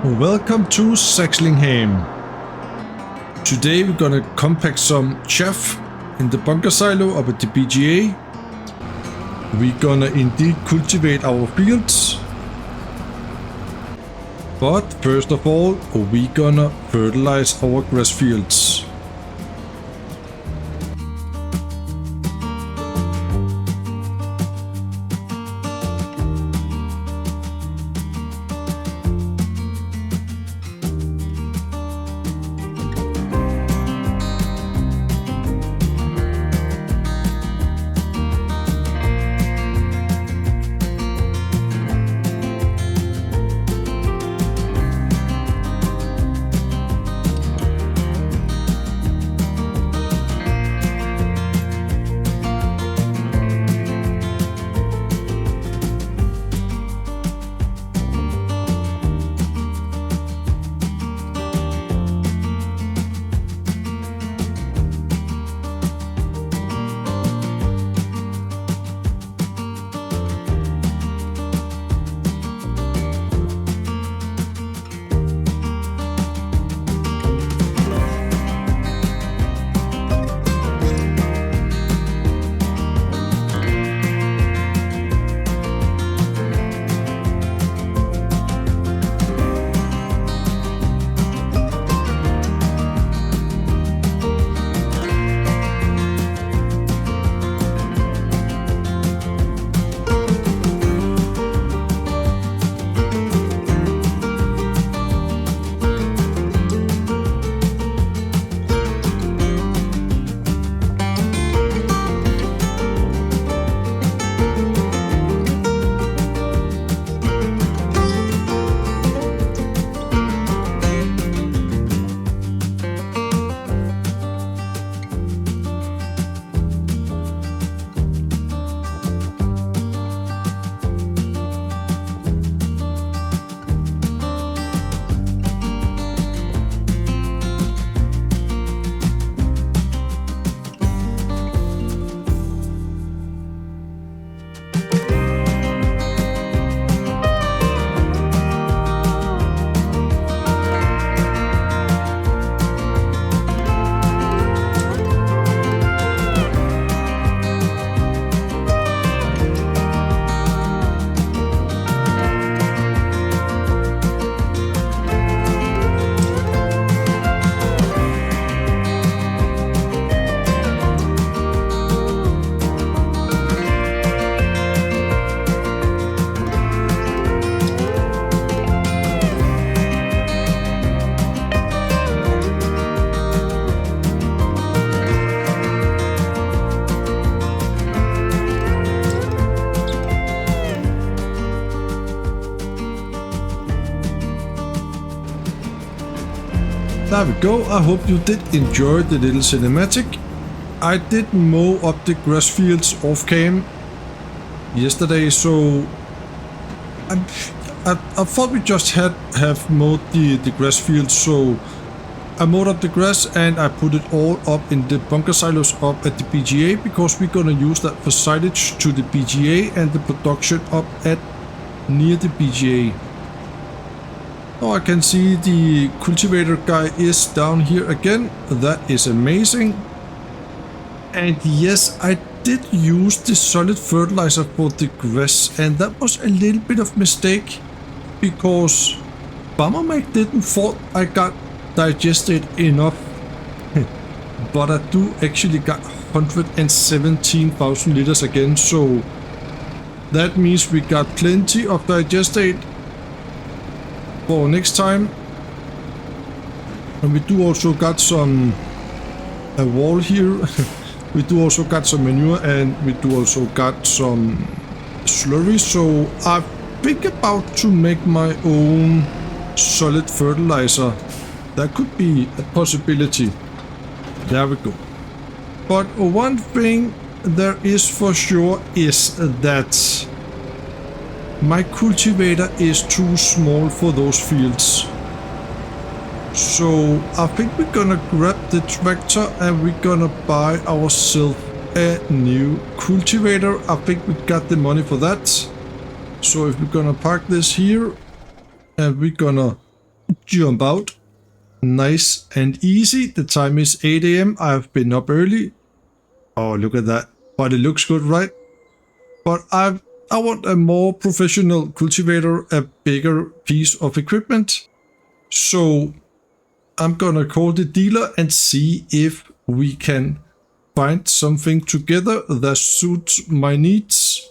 Welcome to Saxlingham. Today we're gonna compact some chaff in the bunker silo up at the BGA. We're gonna indeed cultivate our fields. But first of all, we're gonna fertilize our grass fields. There we go. I hope you did enjoy the little cinematic. I did mow up the grass fields off cam yesterday, so I thought we just have mowed the grass fields. So I mowed up the grass and I put it all up in the bunker silos up at the BGA, because we're gonna use that for silage to the BGA and the production up at near the BGA. Oh, I can see the cultivator guy is down here again. That is amazing. And yes, I did use the solid fertilizer for the grass, and that was a little bit of mistake, because Bombermac didn't thought I got digested enough. But I do actually got 117,000 liters again, so that means we got plenty of digestate for next time. And we do also got a wall here. We do also got some manure, and we do also got some slurry. So I think about to make my own solid fertilizer. That could be a possibility. There we go. But one thing there is for sure is that my cultivator is too small for those fields. So I think we're gonna grab the tractor and we're gonna buy ourselves a new cultivator. I think we got the money for that. So if we're gonna park this here and we're gonna jump out. Nice and easy. The time is 8 AM. I've been up early. Oh, look at that. But it looks good, right? But I want a more professional cultivator, a bigger piece of equipment. So I'm gonna call the dealer and see if we can find something together that suits my needs.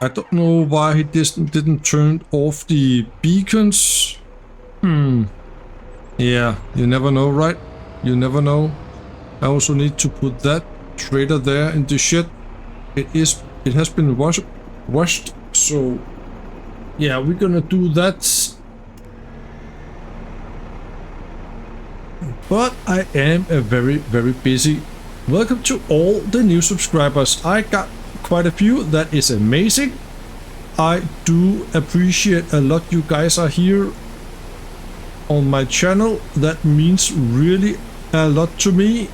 I don't know why he didn't turn off the beacons. Yeah, you never know, right? You never know. I also need to put that trader there in the shed. It has been washed, so yeah, we're gonna do that. But I am a very busy. Welcome to all the new subscribers. I got quite a few. That is amazing. I do appreciate a lot you guys are here on my channel. That means really a lot to me.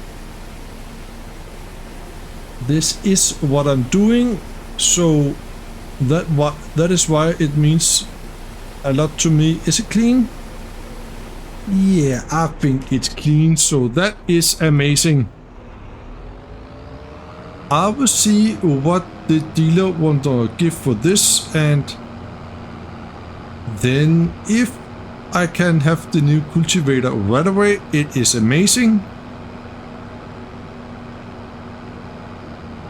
This is what I'm doing, so that is why it means a lot to me. Is it clean? Yeah, I think it's clean, so that is amazing. I will see what the dealer wants to give for this, and then if I can have the new cultivator right away, it is amazing.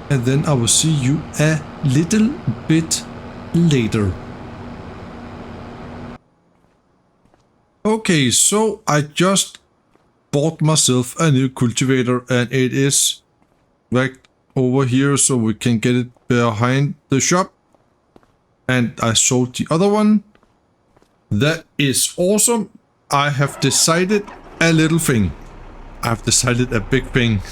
And then I will see you a little bit later. Okay, so I just bought myself a new cultivator, and it is right over here, so we can get it behind the shop. And I sold the other one. That is awesome. I have decided a little thing. I've decided a big thing.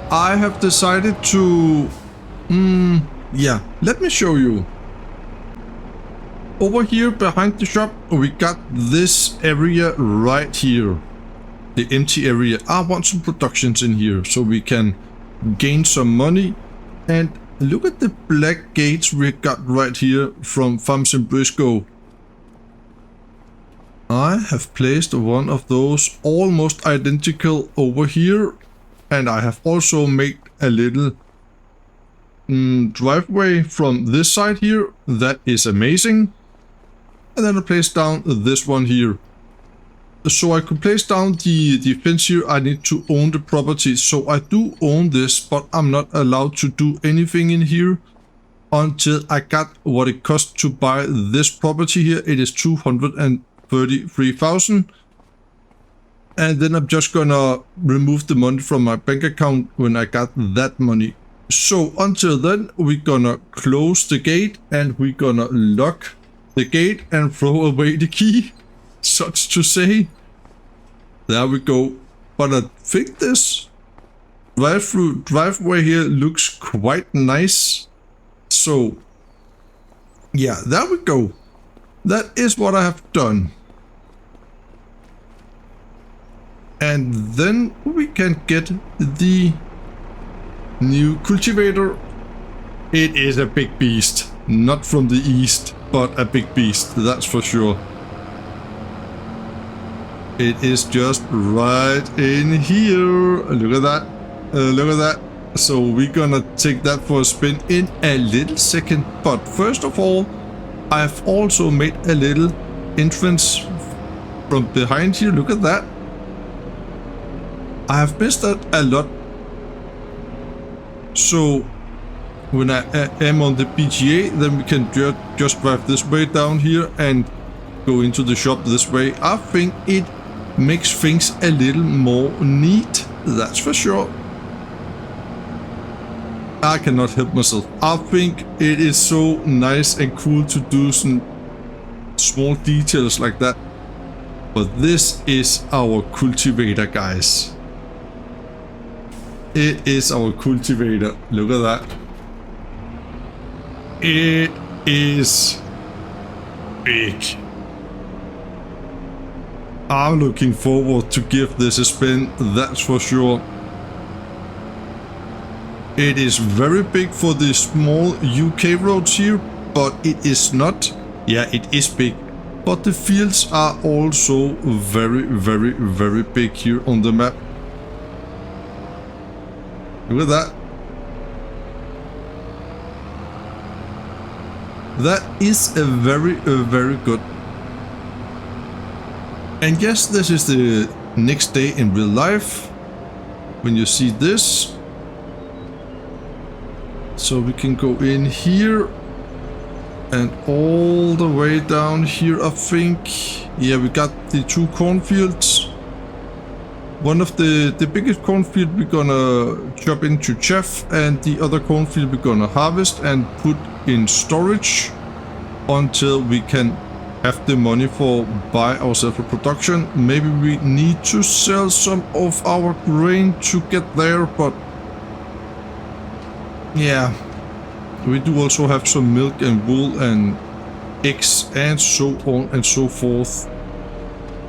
I have decided to... yeah, let me show you. Over here behind the shop, we got this area right here. The empty area. I want some productions in here so we can gain some money. And look at the black gates we got right here from FarmSimBriso. I have placed one of those almost identical over here. And I have also made a little driveway from this side here. That is amazing. And then I placed down this one here. So I could place down the fence here. I need to own the property. So I do own this, but I'm not allowed to do anything in here until I got what it costs to buy this property here. It is 233,000. And then I'm just gonna remove the money from my bank account when I got that money. So until then, we're gonna close the gate and we're gonna lock the gate and throw away the key. Such to say. There we go. But I think this driveway here looks quite nice. So yeah, there we go. That is what I have done. And then we can get the new cultivator. It is a big beast. Not from the east, but a big beast, that's for sure. It is just right in here. Look at that. Look at that. So we're gonna take that for a spin in a little second. But first of all, I've also made a little entrance from behind here. Look at that. I have missed that a lot. So when I am on the PGA, then we can just drive this way down here and go into the shop this way. I think it makes things a little more neat, that's for sure. I cannot help myself. I think it is so nice and cool to do some small details like that. But this is our cultivator, guys. It is our cultivator. Look at that. It is big. I'm looking forward to give this a spin, that's for sure. It is very big for the small UK roads here, but it is not Yeah, it is big, but the fields are also very, very, very big here on the map. Look at that. That is a very good. And yes, this is the next day in real life when you see this. So we can go in here and all the way down here, I think. Yeah, we got the 2 cornfields. One of the biggest cornfield we're gonna chop into chaff, and the other cornfield we're gonna harvest and put in storage until we can have the money for buy ourselves a production. Maybe we need to sell some of our grain to get there, but yeah, we do also have some milk and wool and eggs and so on and so forth.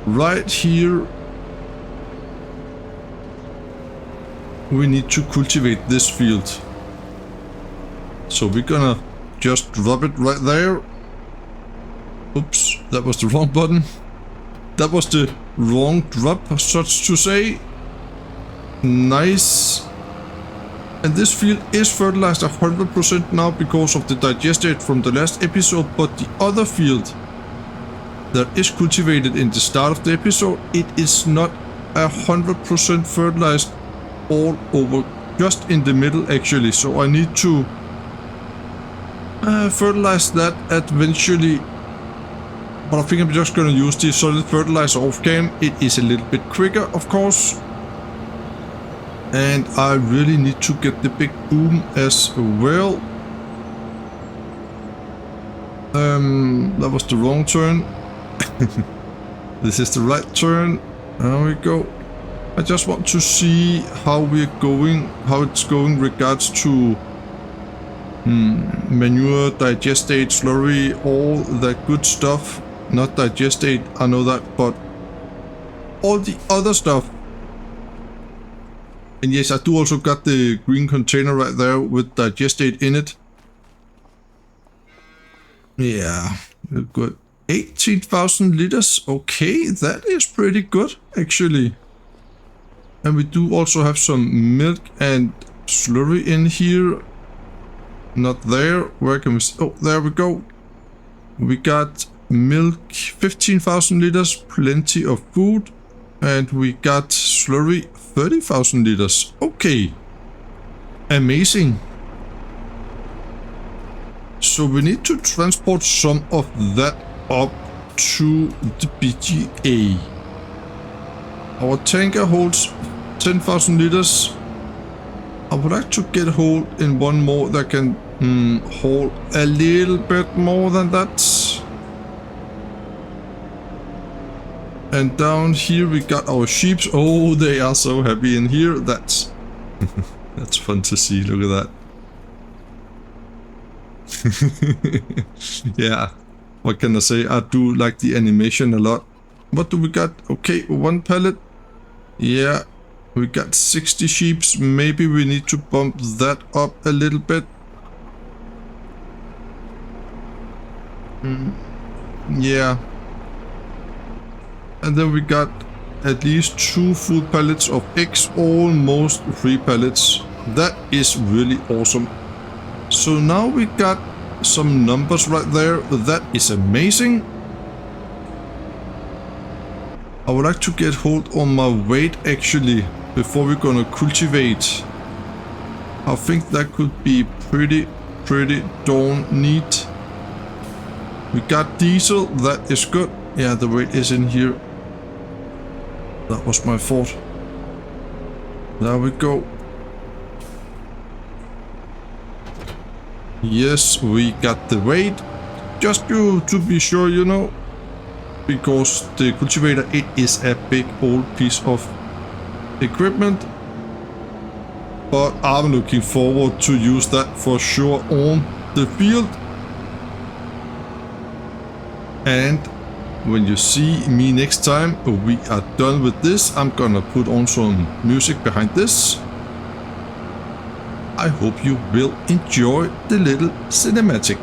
Right here we need to cultivate this field. So we're gonna just drop it right there. Oops, that was the wrong button. That was the wrong drop, such to say. Nice. And this field is fertilized 100% now because of the digestate from the last episode, but the other field that is cultivated in the start of the episode, it is not 100% fertilized all over, just in the middle actually. So I need to fertilize that eventually, but I think I'm just gonna use the solid fertilizer off cam. It is a little bit quicker, of course, and I really need to get the big boom as well. That was the wrong turn. This is the right turn. There we go. I just want to see how we're going, how it's going regards to manure, digestate, slurry, all that good stuff. Not digestate, I know that, but all the other stuff. And yes, I do also got the green container right there with digestate in it. Yeah, good. 18,000 liters. Okay, that is pretty good actually. And we do also have some milk and slurry in here. Not there. Where can we see? Oh, there we go. We got milk, 15,000 liters, plenty of food. And we got slurry, 30,000 liters. Okay. Amazing. So we need to transport some of that up to the BGA. Our tanker holds 10,000 liters. I would like to get hold in one more that can hold a little bit more than that. And down here we got our sheep. Oh, they are so happy in here. That's that's fun to see. Look at that. Yeah, what can I say? I do like the animation a lot. What do we got? Okay, 1 pallet. Yeah, we got 60 sheep. Maybe we need to bump that up a little bit. Yeah. And then we got at least 2 full pallets of eggs, almost 3 pallets. That is really awesome. So now we got some numbers right there. That is amazing. I would like to get hold on my weight actually before we're gonna cultivate. I think that could be pretty darn neat. We got diesel, that is good. Yeah, the weight is in here. That was my fault. There we go. Yes, we got the weight. Just to be sure, you know. Because the cultivator, it is a big old piece of equipment. But I'm looking forward to use that for sure on the field. And when you see me next time we are done with this, I'm gonna put on some music behind this. I hope you will enjoy the little cinematic.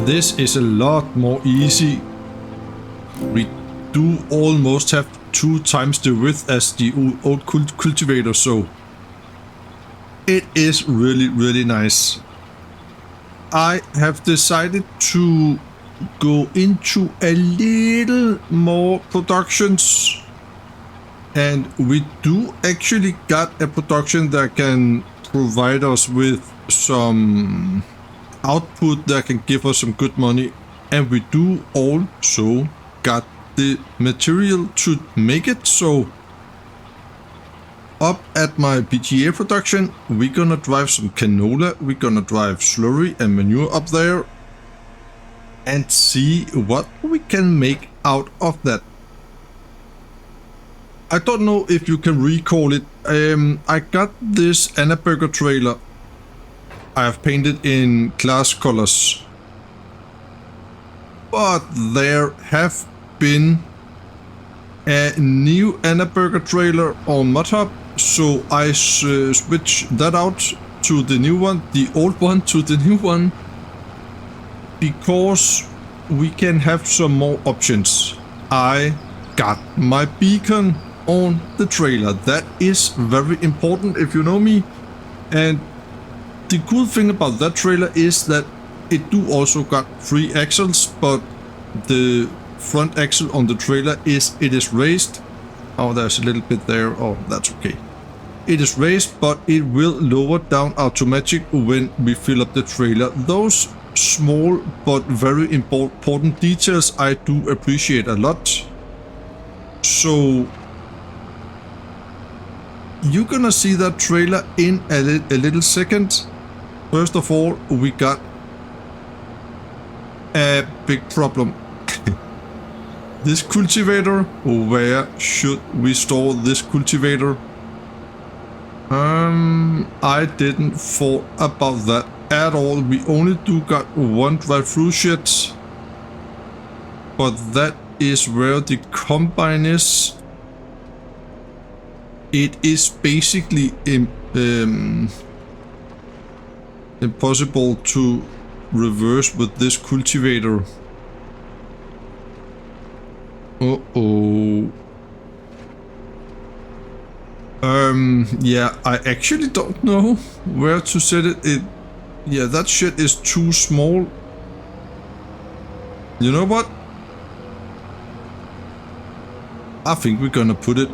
This is a lot more easy. We do almost have 2 times the width as the old Cultivator, so it is really nice. I have decided to go into a little more productions, and we do actually got a production that can provide us with some output that can give us some good money, and we do also got the material to make it. So up at my PGA production, we're gonna drive some canola, we're gonna drive slurry and manure up there and see what we can make out of that. I don't know if you can recall it. I got this Anna Burger trailer I have painted in glass colors, but there have been a new Anna Burger trailer on ModHub, so I switched that out to the new one, the old one to the new one, because we can have some more options. I got my beacon on the trailer. That is very important if you know me, and the cool thing about that trailer is that it do also got 3 axles, but the front axle on the trailer is raised. Oh, there's a little bit there. Oh, that's okay. It is raised, but it will lower down automatic when we fill up the trailer. Those small but very important details I do appreciate a lot. So you're gonna see that trailer in a little second. First of all, we got a big problem. This cultivator, where should we store this cultivator? I didn't thought about that at all. We only do got 1 drive-through shed, but that is where the combine is. It is basically impossible to reverse with this cultivator. Uh-oh. Yeah, I actually don't know where to set it. Yeah, that shit is too small. You know what? I think we're gonna put it.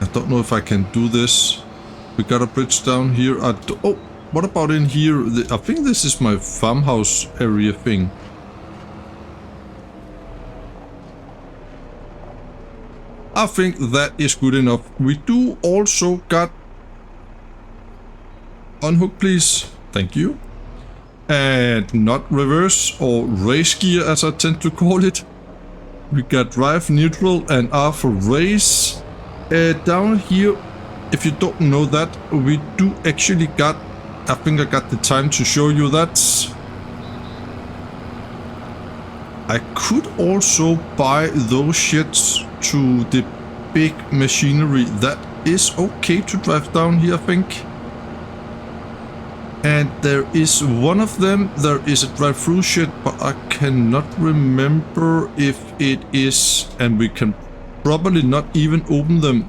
I don't know if I can do this. We got a bridge down here. Oh, what about in here? I think this is my farmhouse area thing. I think that is good enough. We do also got... Unhook, please. Thank you. And not reverse or race gear, as I tend to call it. We got drive, neutral, and R for race. Down here, if you don't know that, we do actually got... I think I got the time to show you that. I could also buy those shits to the big machinery. That is okay to drive down here, I think. And there is one of them. There is a drive-through shit, but I cannot remember if it is. And we can probably not even open them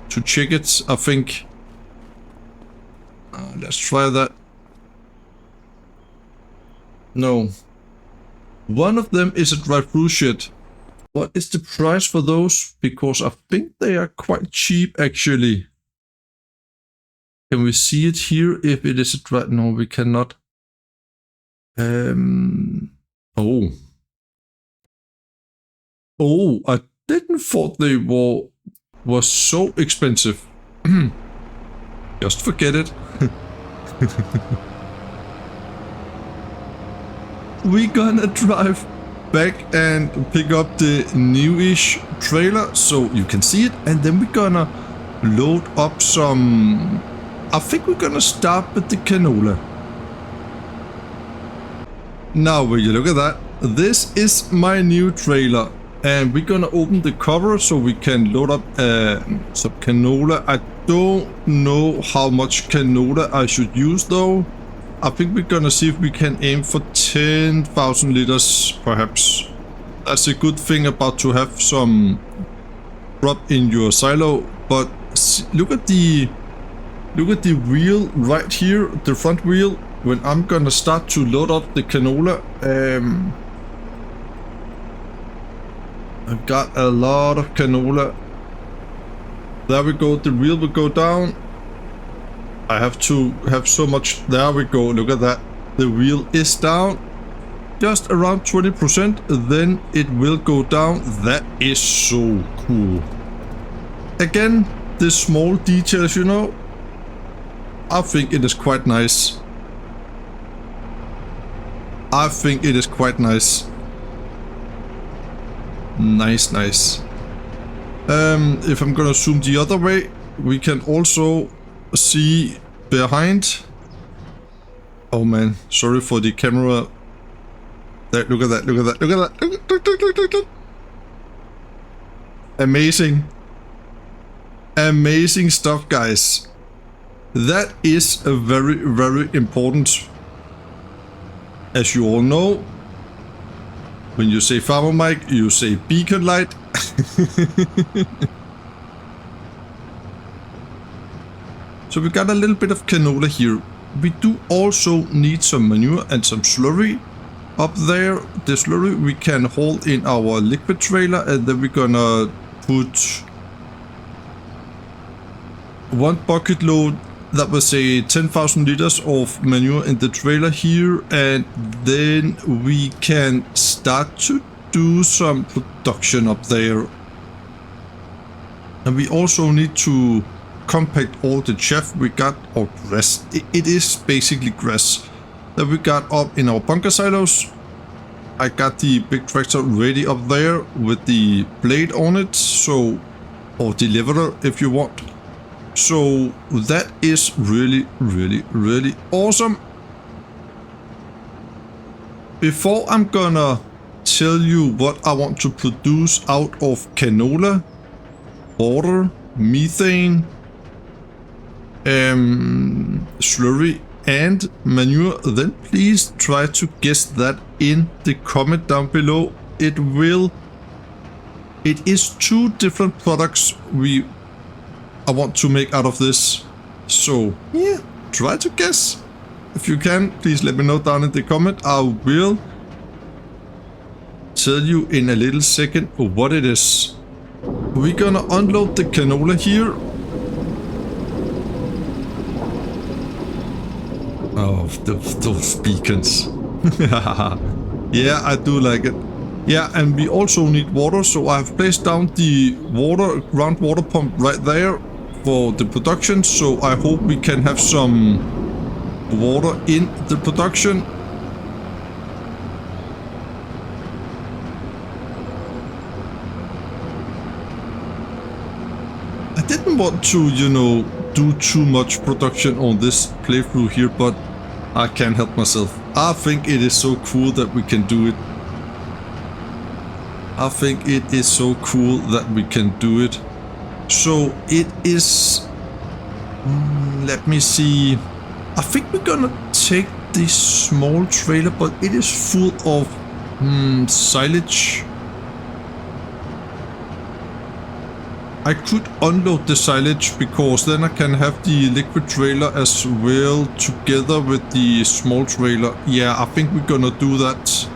to check it, I think. Let's try that. No. One of them is a drive-through shit. What is the price for those? Because I think they are quite cheap, actually. Can we see it here if it is a drive? No, we cannot. Oh. Oh, I didn't thought they were so expensive. Just forget it. We're gonna drive back and pick up the newish trailer so you can see it, and then we're gonna load up some... I think we're gonna start with the canola. Now will you look at that? This is my new trailer, and we're gonna open the cover so we can load up some canola. I don't know how much canola I should use though. I think we're gonna see if we can aim for 10,000 liters, perhaps. That's a good thing about to have some drop in your silo. But look at the wheel right here, the front wheel. When I'm gonna start to load up the canola, I've got a lot of canola. There we go, the wheel will go down. I have to have so much. There we go, look at that. The wheel is down. Just around 20%, then it will go down. That is so cool. Again, the small details, you know, I think it is quite nice. I think it is quite nice. Nice. If I'm gonna zoom the other way, we can also see behind. Oh man, sorry for the camera. There, look at that, look at that, look at that. Look. Amazing. Amazing stuff, guys. That is a very, very important. As you all know, when you say farmer mic, you say beacon light. So we got a little bit of canola here. We do also need some manure and some slurry up there. The slurry we can haul in our liquid trailer, and then we're gonna put one bucket load, that was say 10,000 liters of manure in the trailer here, and then we can start to do some production up there. And we also need to compact all the chaff we got, or grass. It is basically grass that we got up in our bunker silos. I got the big tractor ready up there with the blade on it, so, or the leveler if you want. So that is really, really, really awesome. Before I'm gonna tell you what I want to produce out of canola, water, methane, slurry and manure, then please try to guess that in the comment down below. It is two different products I want to make out of this. So yeah, try to guess. If you can, please let me know down in the comment. I will tell you in a little second what it is. We're gonna unload the canola here. Oh, those beacons. Yeah, I do like it. Yeah, and we also need water, so I have placed down the groundwater pump right there for the production, so I hope we can have some water in the production. I didn't want to, you know, do too much production on this playthrough here, but I can't help myself. I think it is so cool that we can do it. I think it is so cool that we can do it. So it is, let me see. I think we're gonna take this small trailer, but it is full of silage. I could unload the silage because then I can have the liquid trailer as well together with the small trailer. Yeah, I think we're gonna do that.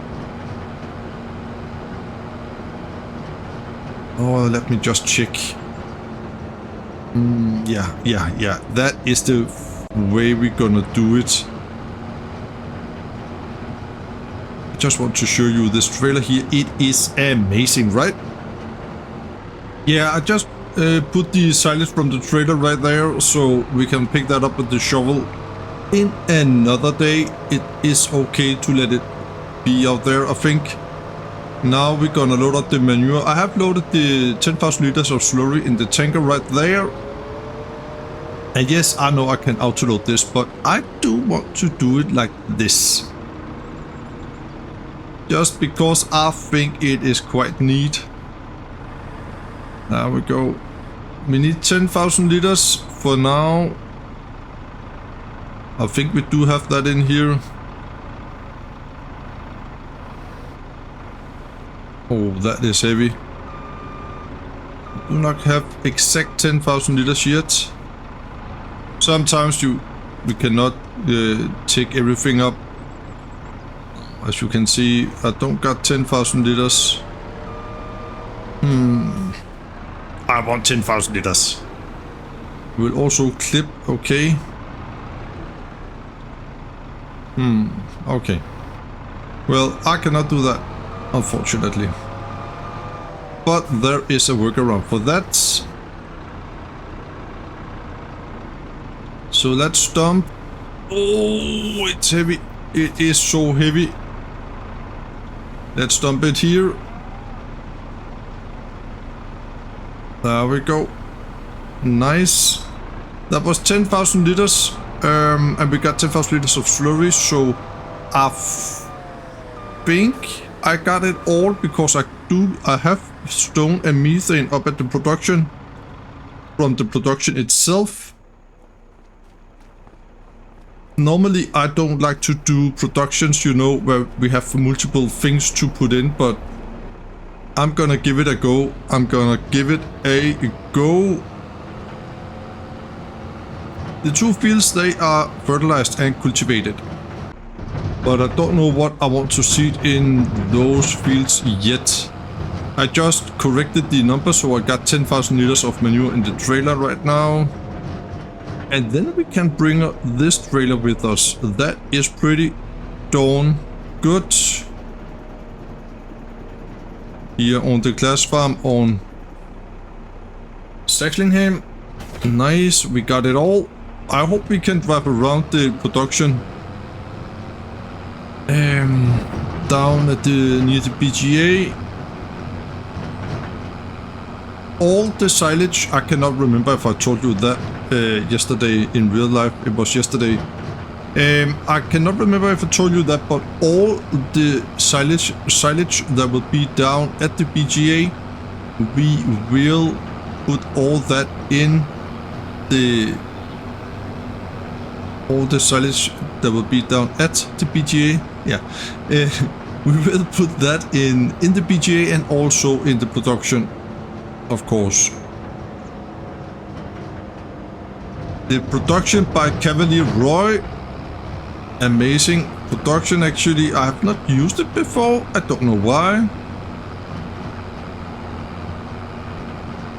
Oh, let me just check. Yeah. That is the way we're gonna do it. I just want to show you this trailer here. It is amazing, right? Yeah, I just put the silage from the trailer right there, so we can pick that up with the shovel in another day. It is okay to let it be out there, I think. Now we're gonna load up the manure. I have loaded the 10,000 liters of slurry in the tanker right there. And yes, I know I can autoload this, but I do want to do it like this. Just because I think it is quite neat. There we go. We need 10,000 liters for now. I think we do have that in here. Oh, that is heavy. We do not have exact 10,000 liters yet. Sometimes we cannot take everything up. As you can see, I don't got 10,000 liters. I want 10,000 liters. We'll also clip, okay. Okay. Well, I cannot do that, unfortunately. But there is a workaround for that. So let's dump. Oh, it's heavy. It is so heavy. Let's dump it here. There we go. Nice. That was 10,000 liters. And we got 10,000 liters of slurry. So I think I got it all because I have stone and methane up at the production. From the production itself. Normally I don't like to do productions, you know, where we have multiple things to put in, but I'm gonna give it a go. I'm gonna give it a go. The two fields, they are fertilized and cultivated. But I don't know what I want to seed in those fields yet. I just corrected the number, so I got 10,000 liters of manure in the trailer right now. And then we can bring this trailer with us. That is pretty darn good. Here on the glass farm on Saxlingham. Nice, we got it all. I hope we can drive around the production. Down at near the BGA. All the silage, I cannot remember if I told you that yesterday in real life. It was yesterday. I cannot remember if I told you that, but all the silage that will be down at the BGA, we will put all that in all the silage that will be down at the BGA. Yeah, we will put that in the BGA and also in the production. Of course. The production by Cavalier Roy. Amazing production actually. I have not used it before. I don't know why.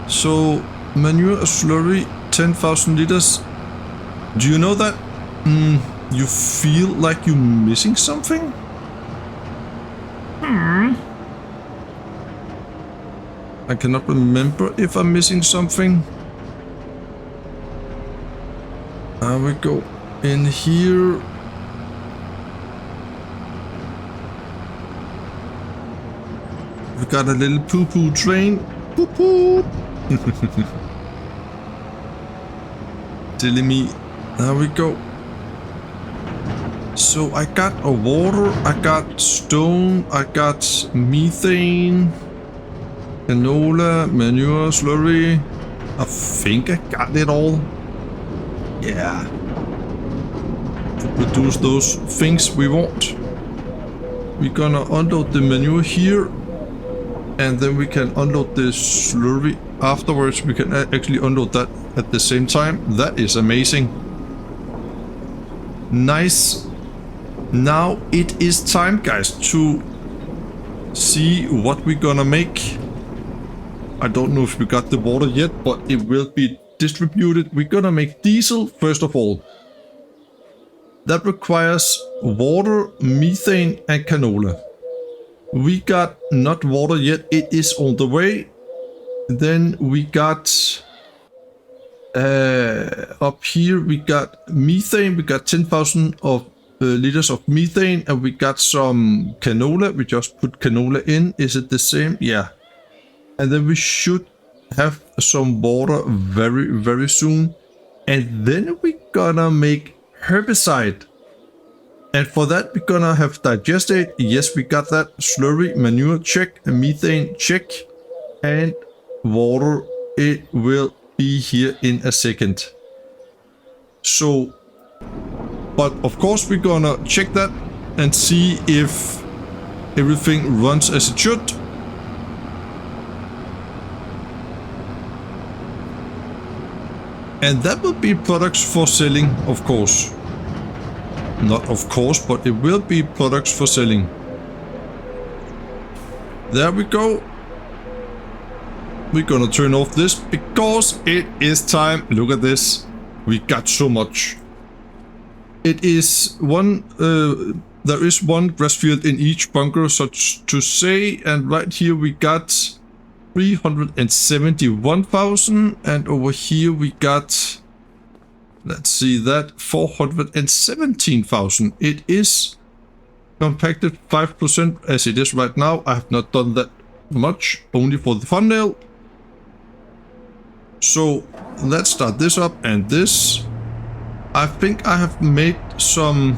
So manure slurry 10,000 liters. Do you know that you feel like you're missing something? I cannot remember if I'm missing something. There we go. In here. We got a little poo-poo train. Poo-poo. Silly me. There we go. So I got a water, I got stone, I got methane. Canola, manure, slurry. I think I got it all. Yeah. To produce those things we want. We're gonna unload the manure here. And then we can unload the slurry afterwards. We can actually unload that at the same time. That is amazing. Nice. Now it is time, guys, to see what we're gonna make. I don't know if we got the water yet, but it will be distributed. We're gonna make diesel first of all. That requires water, methane and canola. We got not water yet, it is on the way. Then we got up here we got methane. We got 10,000 of liters of methane, and we got some canola. We just put canola in. Is it the same? Yeah. And then we should have some water very, very soon. And then we're gonna make herbicide. And for that, we're gonna have digestate. Yes, we got that. Slurry, manure, check. Methane, check. And water, it will be here in a second. So, But of course we're gonna check that and see if everything runs as it should. And that will be products for selling, of course. Not of course, but it will be products for selling. There we go. We're gonna turn off this because it is time. Look at this. We got so much. It is one, there is one grass field in each bunker, such to say. And right here we got 371,000, and over here we got, let's see that, 417,000. It is compacted 5% as it is right now. I have not done that much, only for the thumbnail. So let's start this up, and this, I think I have made some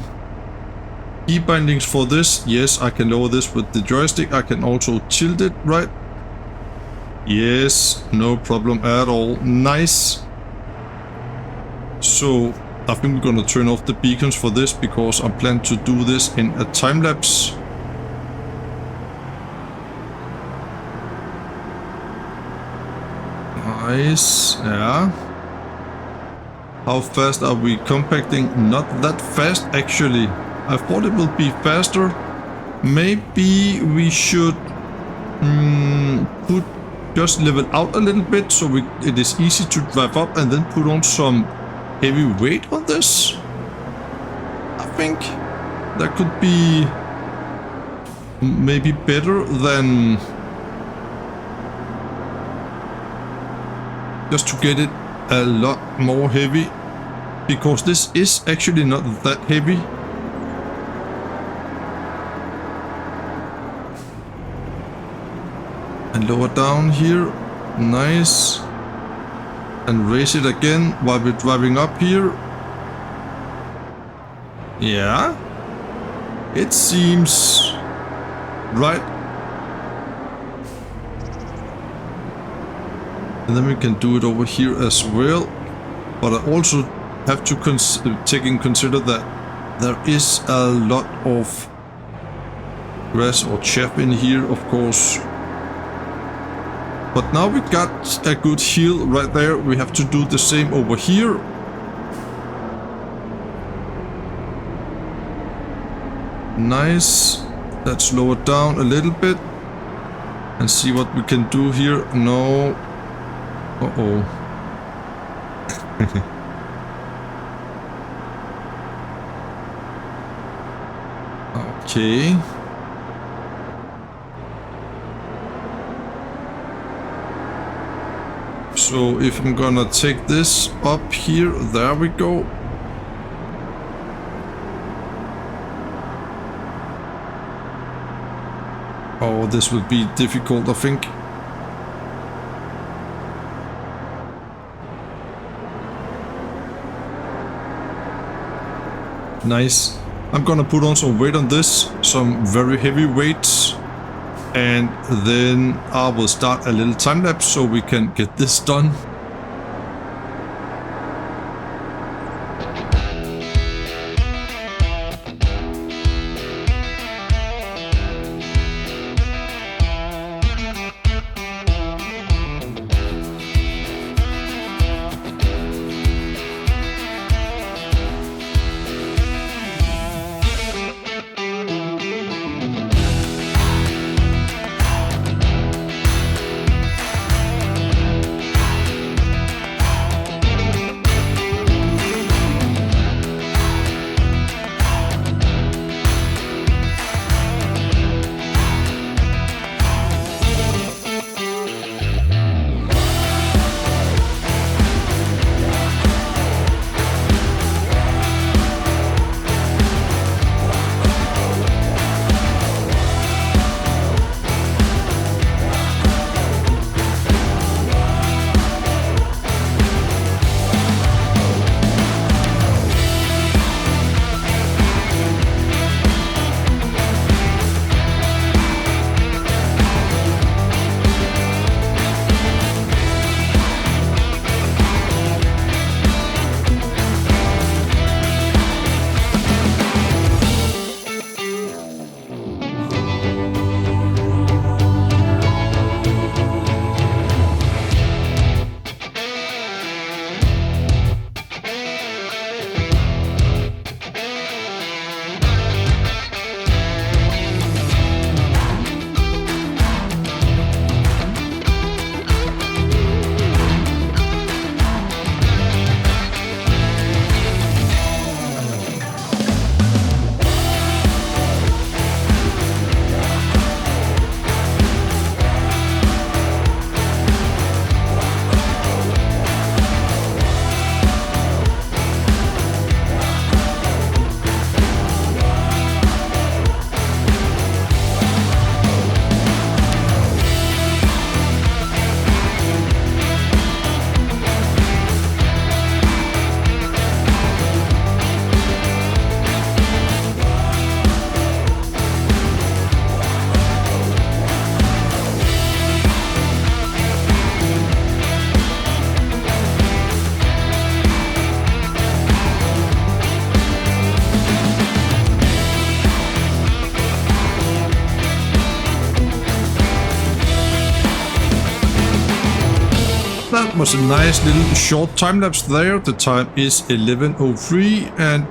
key bindings for this. Yes, I can lower this with the joystick. I can also tilt it, right? Yes, no problem at all. Nice. So I think we're gonna turn off the beacons for this because I plan to do this in a time lapse. Nice. Yeah. How fast are we compacting? Not that fast actually. I thought it would be faster. Maybe we should put just level out a little bit so it is easy to drive up, and then put on some heavy weight on this. I think that could be maybe better than just to get it a lot more heavy, because this is actually not that heavy. And lower down here. Nice. And raise it again while we're driving up here. Yeah. It seems right. And then we can do it over here as well. But I also have to take in consider that there is a lot of grass or chaff in here, of course. But now we got a good hill right there. We have to do the same over here. Nice. Let's lower down a little bit and see what we can do here. No. Uh-oh. Okay. So if I'm gonna take this up here, there we go. Oh, this will be difficult, I think. Nice. I'm gonna put on some weight on this, some very heavy weights. And then I will start a little time lapse so we can get this done. was a nice little short time lapse there. The time is 11:03 and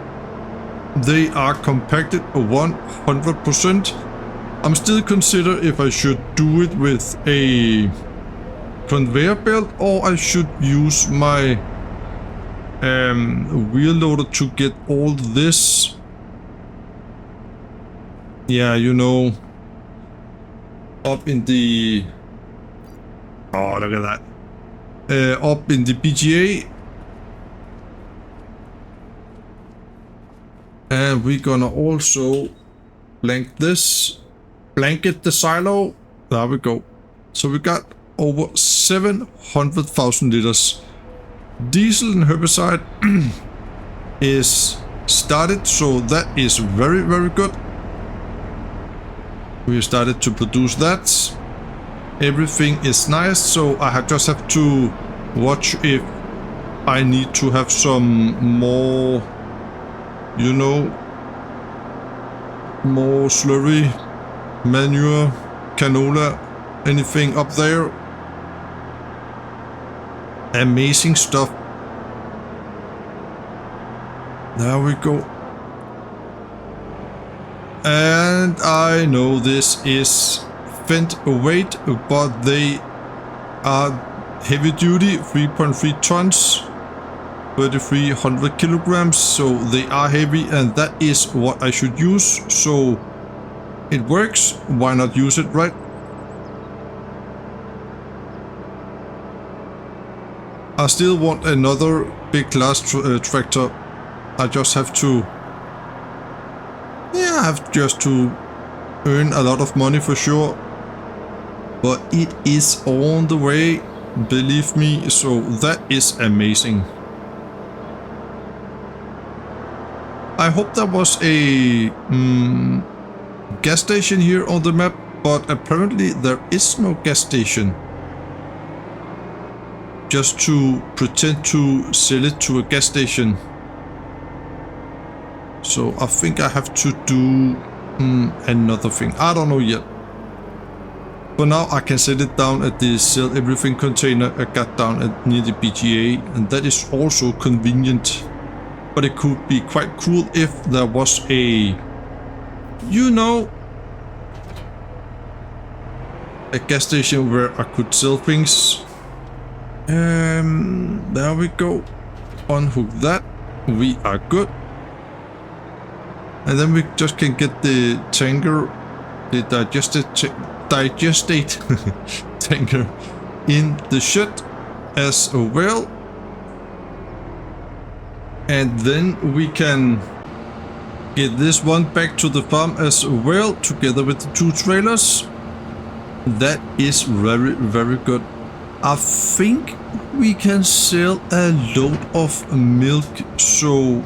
they are compacted 100%. I'm still consider if I should do it with a conveyor belt or I should use my wheel loader to get all this. Yeah, you know, up in the... Oh, look at that. Up in the BGA. And we're gonna also blanket the silo. There we go. So we got over 700,000 liters. Diesel and herbicide is started, so that is very, very good. We started to produce that. Everything is nice, so I just have to watch if I need to have some more, you know, more slurry, manure, canola, anything up there. Amazing stuff. There we go. And I know this is fent weight, but they are heavy duty, 3.3 tons, 3,300 kilograms, so they are heavy, and that is what I should use. So it works, why not use it, right? I still want another big class tractor. I just have to, yeah, I have just to earn a lot of money for sure. But it is on the way, believe me, so that is amazing. I hope there was a gas station here on the map, but apparently there is no gas station. Just to pretend to sell it to a gas station. So I think I have to do another thing. I don't know yet. For now I can set it down at the sell everything container I got down at near the BGA, and that is also convenient. But it could be quite cool if there was a, you know, a gas station where I could sell things. There we go. Unhook that. We are good. And then we just can get the tanker, the digestate tanker in the shed as well. And then we can get this one back to the farm as well, together with the 2 trailers. That is very, very good. I think we can sell a load of milk, so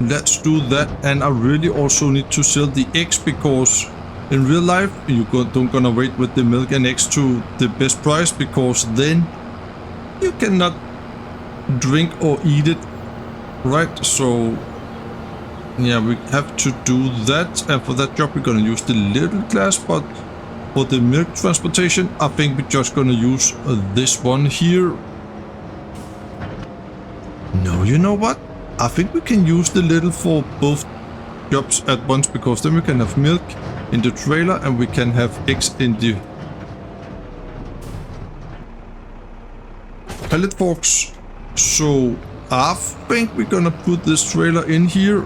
let's do that. And I really also need to sell the eggs, because in real life you don't gonna wait with the milk and eggs to the best price, because then you cannot drink or eat it, right? So yeah, we have to do that, and for that job we're gonna use the little glass, but for the milk transportation I think we're just gonna use this one here. No, you know what? I think we can use the little for both jobs at once, because then we can have milk in the trailer and we can have eggs in the pallet forks. So I think we're gonna put this trailer in here.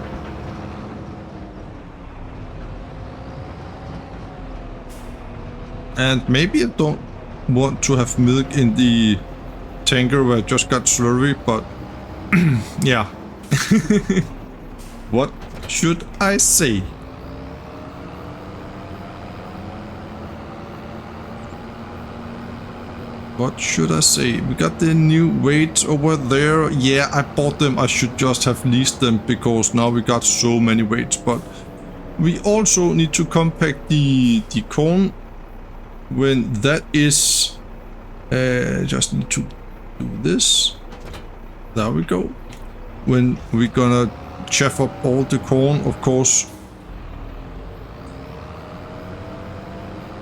And maybe I don't want to have milk in the tanker where I just got slurry, but yeah. What should I say? What should I say? We got the new weights over there. Yeah, I bought them. I should just have leased them, because now we got so many weights. But we also need to compact the corn. When that is, just need to do this. There we go. When we're gonna chaff up all the corn, of course.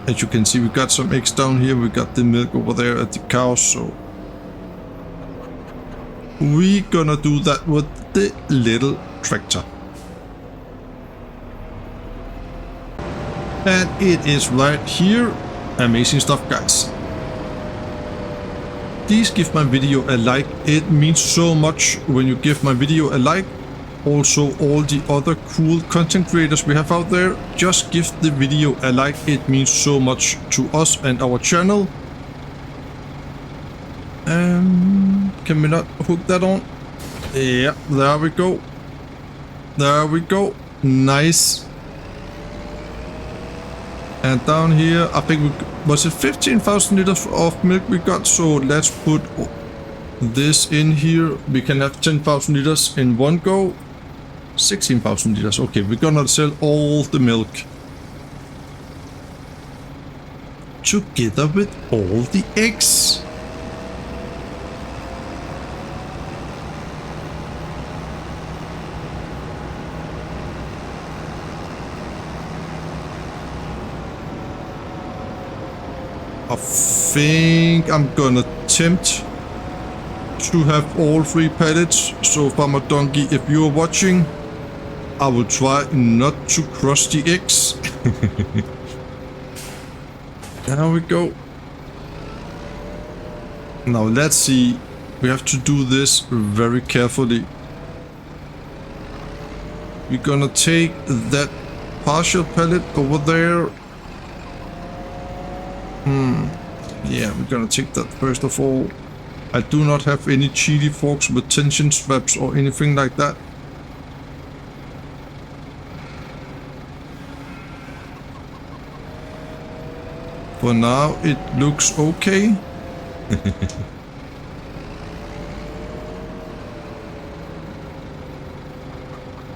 As you can see, we got some eggs down here. We got the milk over there at the cows, so we're gonna do that with the little tractor. And it is right here. Amazing stuff, guys. Please give my video a like. It means so much when you give my video a like. Also, all the other cool content creators we have out there, just give the video a like. It means so much to us and our channel. Can we not hook that on? Yeah, there we go. There we go. Nice. And down here, I think was it 15,000 liters of milk we got? So let's put this in here. We can have 10,000 liters in one go. 16,000 liters. Okay, we're gonna sell all the milk together with all the eggs. I think I'm gonna attempt to have all 3 pallets. So Farmer Donkey, if you're watching, I will try not to crush the eggs. There we go. Now let's see. We have to do this very carefully. We're gonna take that partial pallet over there. Yeah, we're gonna take that first of all. I do not have any chili forks with tension straps or anything like that. For now, it looks okay.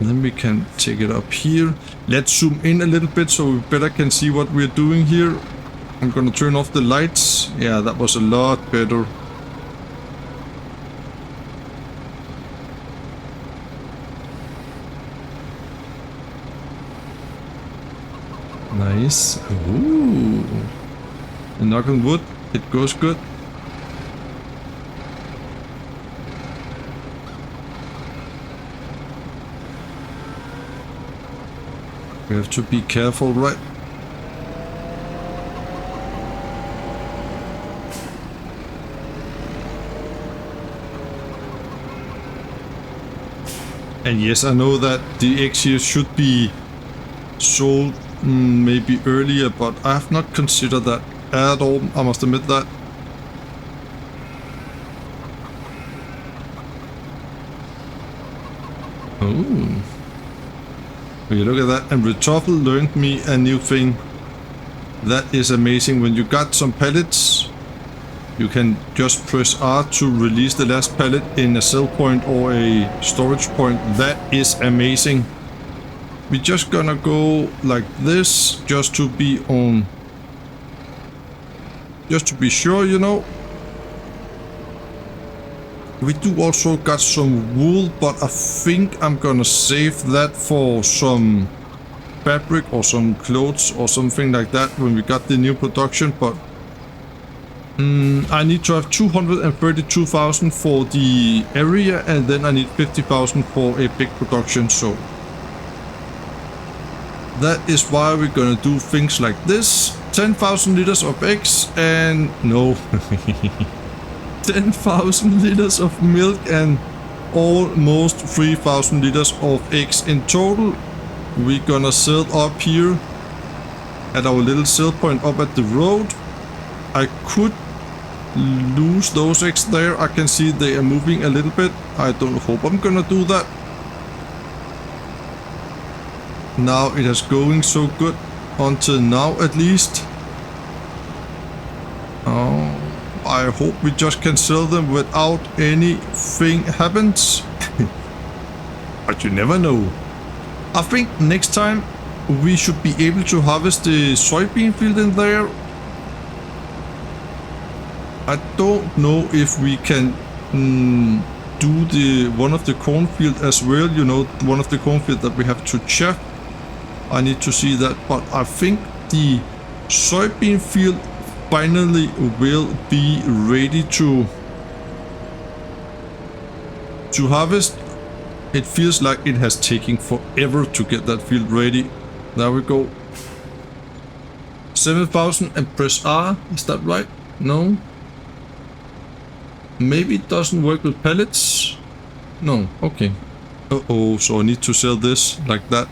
Then we can take it up here. Let's zoom in a little bit so we better can see what we're doing here. I'm gonna turn off the lights. Yeah, that was a lot better. Nice. Ooh. And knock on wood, it goes good. We have to be careful, right? And yes, I know that the eggs here should be sold maybe earlier, but I have not considered that at all, I must admit that. Oh. Will you look at that? And Retoffel learned me a new thing. That is amazing. When you got some pallets, you can just press R to release the last pallet in a sell point or a storage point. That is amazing. We're just gonna go like this, just to be sure, you know. We do also got some wool, but I think I'm gonna save that for some fabric or some clothes or something like that when we got the new production. But I need to have 232,000 for the area, and then I need 50,000 for a big production. So that is why we're gonna do things like this. 10,000 liters of eggs and no 10,000 liters of milk and almost 3,000 liters of eggs in total. We're gonna sell up here at our little sell point up at the road. I could lose those eggs there. I can see they are moving a little bit. I don't hope I'm gonna do that. Now it is going so good until now, at least. Oh, I hope we just can sell them without anything happens. But you never know. I think next time we should be able to harvest the soybean field in there. I don't know if we can do the one of the cornfield as well, you know, one of the cornfield that we have to check. I need to see that, but I think the soybean field finally will be ready to to harvest. It feels like it has taken forever to get that field ready. There we go. 7,000 and press R. Is that right? No. Maybe it doesn't work with pellets. No. Okay. Uh-oh. So I need to sell this like that.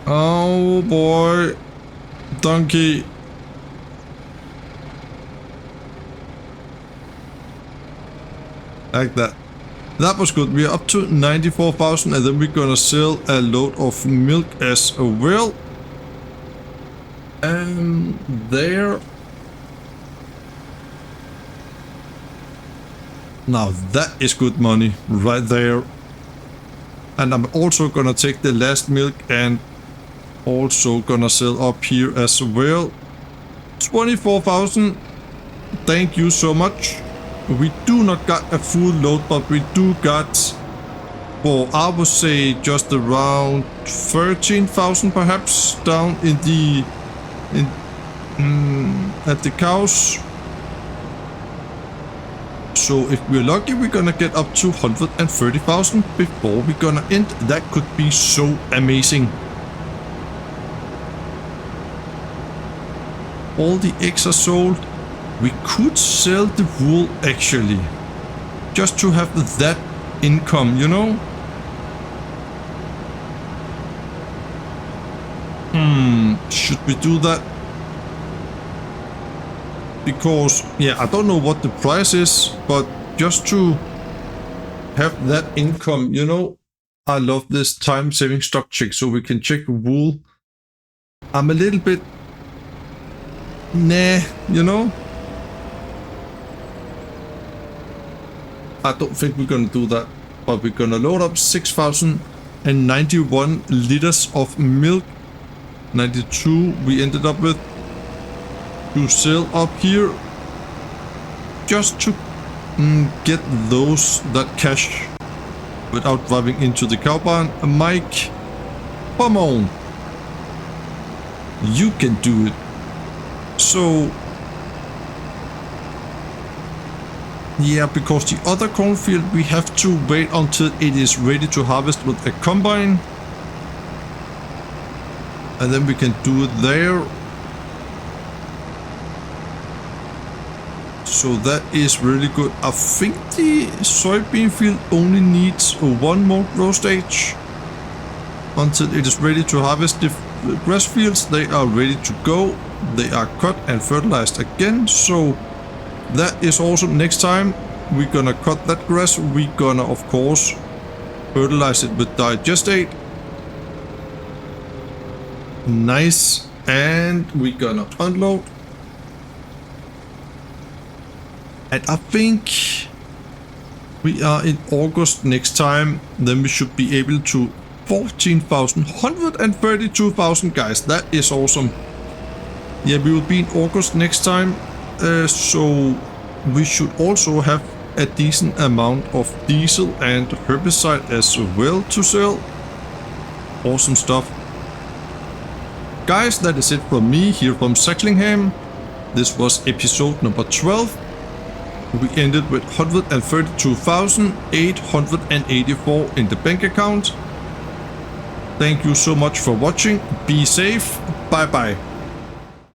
Oh boy. Donkey. Like that. That was good. We are up to 94,000 and then we're gonna sell a load of milk as well. And there. Now that is good money right there. And I'm also gonna take the last milk and also gonna sell up here as well. 24,000. Thank you so much. We do not got a full load, but we do got, well, I would say just around 13,000 perhaps down in the at the cows. So if we're lucky, we're gonna get up to 130,000 before we're gonna end. That could be so amazing. All the eggs are sold. We could sell the wool actually, just to have that income, you know? Should we do that? Because, yeah, I don't know what the price is, but just to have that income, you know? I love this time-saving stock check, so we can check wool. I'm a little bit... nah, you know? I don't think we're gonna do that, but we're gonna load up 6,091 liters of milk. 92 we ended up with to sell up here, just to get that cash without driving into the cow barn. Mike, come on, you can do it. So yeah, because the other cornfield we have to wait until it is ready to harvest with a combine. And then we can do it there. So that is really good. I think the soybean field only needs one more grow stage until it is ready to harvest. The grass fields, they are ready to go. They are cut and fertilized again. So that is awesome. Next time we're gonna cut that grass. We're gonna, of course, fertilize it with digestate. Nice. And we're gonna unload. And I think we are in August next time. Then we should be able to 14,000, 132,000 guys. That is awesome. Yeah, we will be in August next time. So we should also have a decent amount of diesel and herbicide as well to sell. Awesome stuff. Guys, that is it from me here from Saxlingham. This was episode number 12. We ended with 132,884 in the bank account. Thank you so much for watching. Be safe. Bye bye.